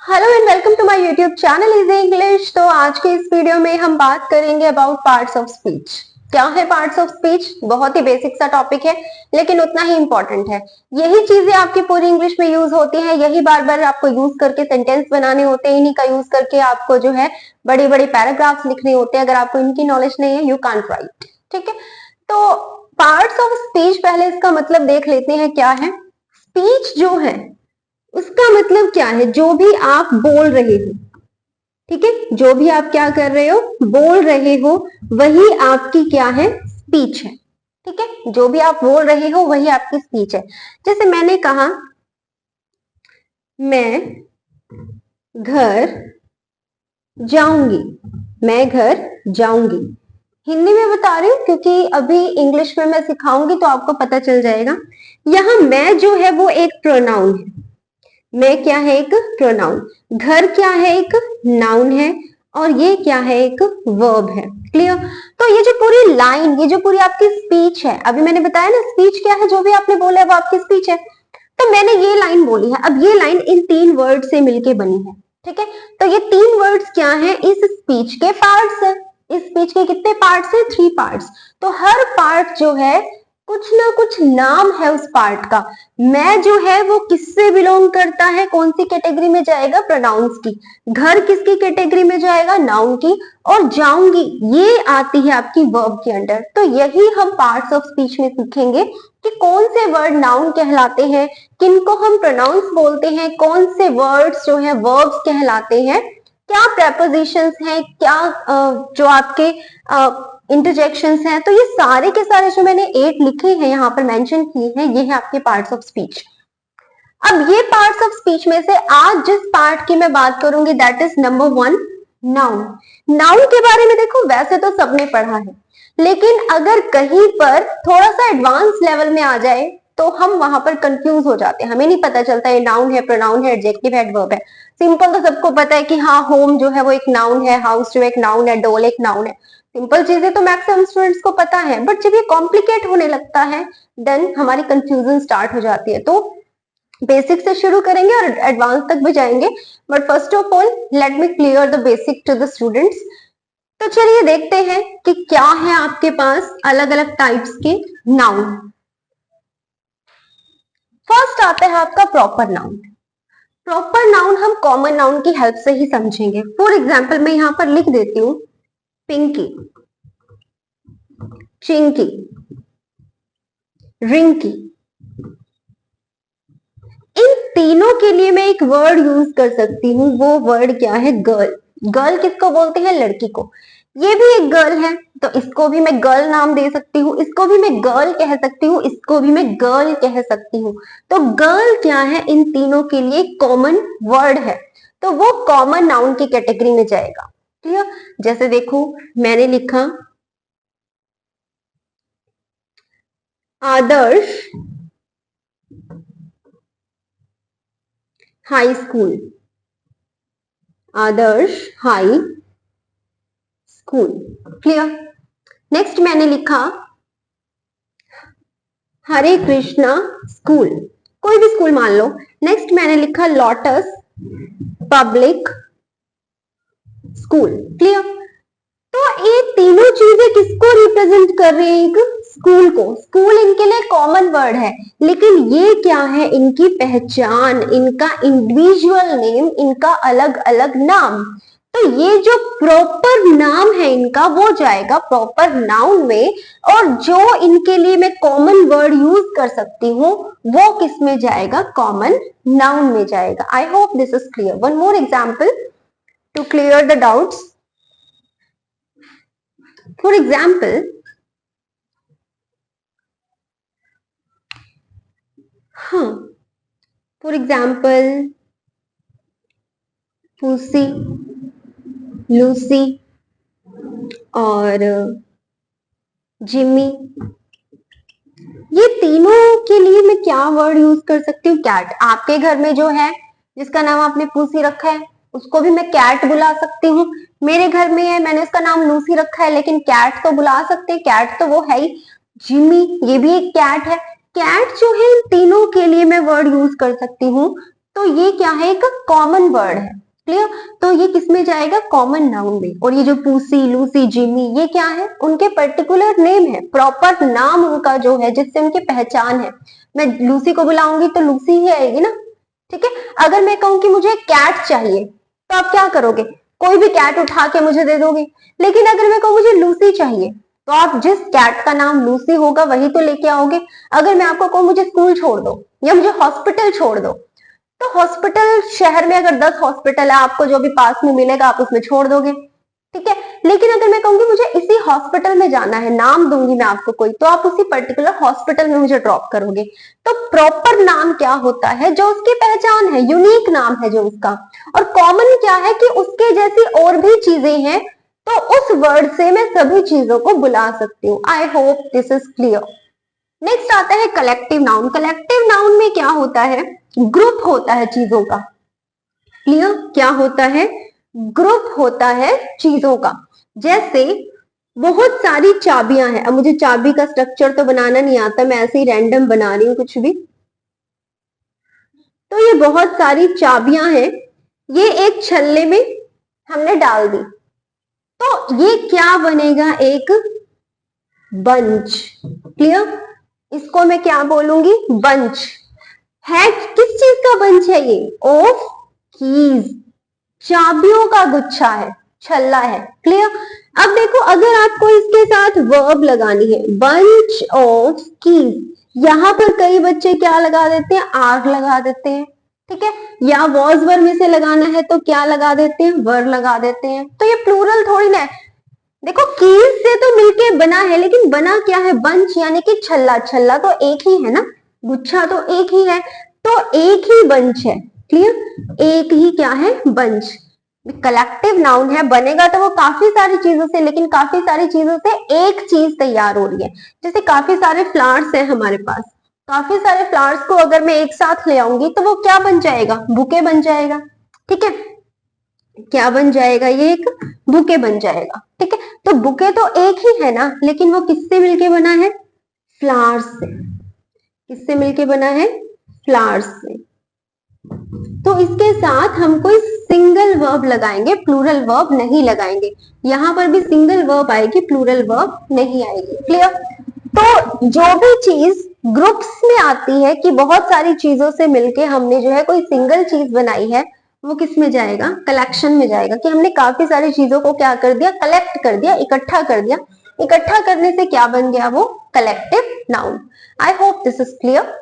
Hello and welcome to my YouTube channel easy English. तो आज के इस वीडियो में हम बात करेंगे अबाउट पार्ट्स ऑफ स्पीच। क्या है पार्ट्स ऑफ स्पीच? बहुत ही बेसिक सा टॉपिक है लेकिन उतना ही इंपॉर्टेंट है। यही चीजें आपकी पूरी इंग्लिश में यूज होती हैं, यही बार बार आपको यूज करके सेंटेंस बनाने होते हैं, इन्हीं का यूज करके आपको जो है बड़ी बड़ी पैराग्राफ्स लिखने होते हैं। अगर आपको इनकी नॉलेज नहीं है, यू कांट राइट। ठीक है, तो पार्ट्स ऑफ स्पीच, पहले इसका मतलब देख लेते हैं क्या है। स्पीच जो है उसका मतलब क्या है? जो भी आप बोल रहे हो, ठीक है, जो भी आप क्या कर रहे हो, बोल रहे हो, वही आपकी क्या है? स्पीच है। ठीक है, जो भी आप बोल रहे हो वही आपकी स्पीच है। जैसे मैंने कहा, मैं घर जाऊंगी, मैं घर जाऊंगी। हिंदी में बता रही हूँ क्योंकि अभी इंग्लिश में मैं सिखाऊंगी तो आपको पता चल जाएगा। यहां मैं जो है वो एक प्रोनाउन है। मैं क्या है? एक प्रोनाउन। घर क्या है? एक नाउन है। और ये क्या है? एक वर्ब है। क्लियर? तो ये जो पूरी लाइन, ये जो पूरी आपकी स्पीच है, अभी मैंने बताया ना स्पीच क्या है, जो भी आपने बोला है वो आपकी स्पीच है। तो मैंने ये लाइन बोली है, अब ये लाइन इन तीन वर्ड से मिलके बनी है। ठीक है, तो ये तीन वर्ड्स क्या है? इस स्पीच के पार्ट्स है। इस स्पीच के कितने पार्ट्स है? 3 पार्ट्स। तो हर पार्ट जो है कुछ ना कुछ नाम है उस पार्ट का। मैं जो है वो किससे बिलोंग करता है? कौन सी कैटेगरी में जाएगा? प्रोनाउंस की। घर किसकी कैटेगरी में जाएगा? नाउन की। और जाऊंगी ये आती है आपकी वर्ब के अंडर। तो यही हम पार्ट्स ऑफ स्पीच में सीखेंगे कि कौन से वर्ड नाउन कहलाते हैं, किनको हम प्रोनाउंस बोलते हैं, कौन से वर्ड्स जो है वर्ब्स कहलाते हैं, क्या प्रेपोजिशंस हैं, क्या जो आपके इंटरजेक्शंस हैं। तो ये सारे के सारे जो मैंने 8 लिखे हैं, यहाँ पर मेंशन किए हैं, ये है आपके पार्ट्स ऑफ स्पीच। अब ये पार्ट्स ऑफ स्पीच में से आज जिस पार्ट की मैं बात करूंगी that is number 1, noun. Noun के बारे में देखो, वैसे तो सबने पढ़ा है, लेकिन अगर कहीं पर थोड़ा सा एडवांस लेवल में आ जाए तो हम वहां पर कंफ्यूज हो जाते हैं, हमें नहीं पता चलता ये नाउन है, प्रोनाउन है, एडजेक्टिव है, एडवर्ब है। सिंपल तो सबको पता है कि हाँ, होम जो है वो एक नाउन है, हाउस जो एक नाउन है, डोल एक नाउन है। सिंपल चीजें तो मैक्सिमम स्टूडेंट्स को पता है, बट जब ये कॉम्प्लिकेट होने लगता है देन हमारी कंफ्यूजन स्टार्ट हो जाती है। तो बेसिक से शुरू करेंगे और एडवांस तक भी जाएंगे, but first of all let me clear the basic to the students. तो चलिए देखते हैं कि क्या है आपके पास अलग अलग टाइप्स के नाउन। फर्स्ट आता है आपका प्रॉपर नाउन। प्रॉपर नाउन हम कॉमन नाउन की हेल्प से ही समझेंगे। फॉर एग्जाम्पल मैं यहां पर लिख देती हूं, पिंकी, चिंकी, रिंकी। इन तीनों के लिए मैं एक वर्ड यूज कर सकती हूँ, वो वर्ड क्या है? गर्ल। गर्ल किसको बोलते हैं? लड़की को। ये भी एक गर्ल है तो इसको भी मैं गर्ल नाम दे सकती हूँ, इसको भी मैं गर्ल कह सकती हूँ, इसको भी मैं गर्ल कह सकती हूँ। तो गर्ल क्या है? इन तीनों के लिए कॉमन वर्ड है, तो वो कॉमन नाउन की कैटेगरी में जाएगा। क्लियर? जैसे देखो मैंने लिखा आदर्श हाई स्कूल, आदर्श हाई स्कूल। क्लियर? नेक्स्ट मैंने लिखा हरे कृष्णा स्कूल, कोई भी स्कूल मान लो। नेक्स्ट मैंने लिखा लोटस पब्लिक स्कूल। क्लियर? तो ये तीनों चीजें किसको रिप्रेजेंट कर रही है? एक स्कूल को। स्कूल इनके लिए कॉमन वर्ड है, लेकिन ये क्या है? इनकी पहचान, इनका इंडिविजुअल नेम, इनका अलग अलग नाम। तो ये जो प्रॉपर नाम है इनका वो जाएगा प्रॉपर नाउन में, और जो इनके लिए मैं कॉमन वर्ड यूज कर सकती हूँ वो किस में जाएगा? कॉमन नाउन में जाएगा। I hope this is clear. One more example to clear the doubts. For example, हाँ, for example, पुसी, लूसी और जिमी, ये तीनों के लिए मैं क्या वर्ड यूज कर सकती हूँ? कैट। आपके घर में जो है जिसका नाम आपने पूसी रखा है उसको भी मैं कैट बुला सकती हूँ। मेरे घर में है, मैंने उसका नाम लूसी रखा है, लेकिन कैट तो बुला सकते हैं, कैट तो वो है ही। जिमी, ये भी एक कैट है। कैट जो है इन तीनों के लिए मैं वर्ड यूज कर सकती हूँ। तो ये क्या है, एक कॉमन वर्ड है। क्लियर? तो ये किस में जाएगा, कॉमन नाउन में। और ये जो पूसी, लूसी, जिमी, ये क्या है, उनके पर्टिकुलर नेम है, प्रॉपर नाम उनका जो है जिससे उनकी पहचान है। मैं लूसी को बुलाऊंगी तो लूसी ही आएगी ना, ठीक है। अगर मैं कहूँ कि मुझे कैट चाहिए तो आप क्या करोगे, कोई भी कैट उठा के मुझे दे दोगे। लेकिन अगर मैं कहूँ मुझे लूसी चाहिए तो आप जिस कैट का नाम लूसी होगा वही तो लेके आओगे। अगर मैं आपको कहूँ मुझे स्कूल छोड़ दो या मुझे हॉस्पिटल छोड़ दो, तो हॉस्पिटल, शहर में अगर 10 हॉस्पिटल है, आपको जो भी पास में मिलेगा आप उसमें छोड़ दोगे, ठीक है। लेकिन अगर मैं कहूंगी मुझे इसी हॉस्पिटल में जाना है, नाम दूंगी मैं आपको कोई, तो आप उसी पर्टिकुलर हॉस्पिटल में मुझे ड्रॉप करोगे। तो प्रॉपर नाम क्या होता है, जो उसकी पहचान है, यूनिक नाम है जो उसका। और कॉमन क्या है कि उसके जैसी और भी चीजें हैं, तो उस वर्ड से मैं सभी चीजों को बुला सकती हूँ। आई hope this is clear. Next आता है कलेक्टिव नाउन। कलेक्टिव नाउन में क्या होता है, ग्रुप होता है चीजों का। क्लियर? क्या होता है, ग्रुप होता है चीजों का। जैसे बहुत सारी चाबियां हैं, अब मुझे चाबी का स्ट्रक्चर तो बनाना नहीं आता, मैं ऐसे ही रैंडम बना रही हूं कुछ भी। तो ये बहुत सारी चाबियां हैं, ये एक छल्ले में हमने डाल दी, तो ये क्या बनेगा, एक बंच। क्लियर? इसको मैं क्या बोलूंगी, बंच है। किस चीज का बंच है ये, ऑफ कीज, चाबियों का गुच्छा है, छल्ला है। क्लियर? अब देखो, अगर आपको इसके साथ वर्ब लगानी है, बंच ऑफ कीज, यहां पर कई बच्चे क्या लगा देते हैं, आर लगा देते हैं, ठीक है। या वॉज वर में से लगाना है तो क्या लगा देते हैं, वर लगा देते हैं। तो ये प्लूरल थोड़ी ना है। देखो, कीज से तो मिलके बना है, लेकिन बना क्या है, बंच यानी कि छल्ला। छल्ला तो एक ही है ना, गुच्छा तो एक ही है, तो एक ही बंच है। क्लियर? एक ही क्या है, बंच। कलेक्टिव नाउन है, बनेगा तो वो काफी सारी चीजों से, लेकिन काफी सारी चीजों से एक चीज तैयार हो रही है। जैसे काफी सारे फ्लावर्स हैं हमारे पास, काफी सारे फ्लावर्स को अगर मैं एक साथ ले आऊंगी तो वो क्या बन जाएगा, बुके बन जाएगा, ठीक है। क्या बन जाएगा, ये एक बुके बन जाएगा, ठीक है। तो बुके तो एक ही है ना, लेकिन वो किससे मिलके बना है, फ्लावर्स से। किससे मिलके बना है, फ्लावर्स से। तो इसके साथ हम कोई सिंगल वर्ब लगाएंगे, प्लूरल वर्ब नहीं लगाएंगे। यहां पर भी सिंगल वर्ब आएगी, प्लूरल वर्ब नहीं आएगी। क्लियर? तो जो भी चीज ग्रुप्स में आती है कि बहुत सारी चीजों से मिलके हमने जो है कोई सिंगल चीज बनाई है, वो किस में जाएगा, कलेक्शन में जाएगा। कि हमने काफी सारी चीजों को क्या कर दिया, कलेक्ट कर दिया, इकट्ठा कर दिया। इकट्ठा करने से क्या बन गया, वो collective noun. I hope this is clear.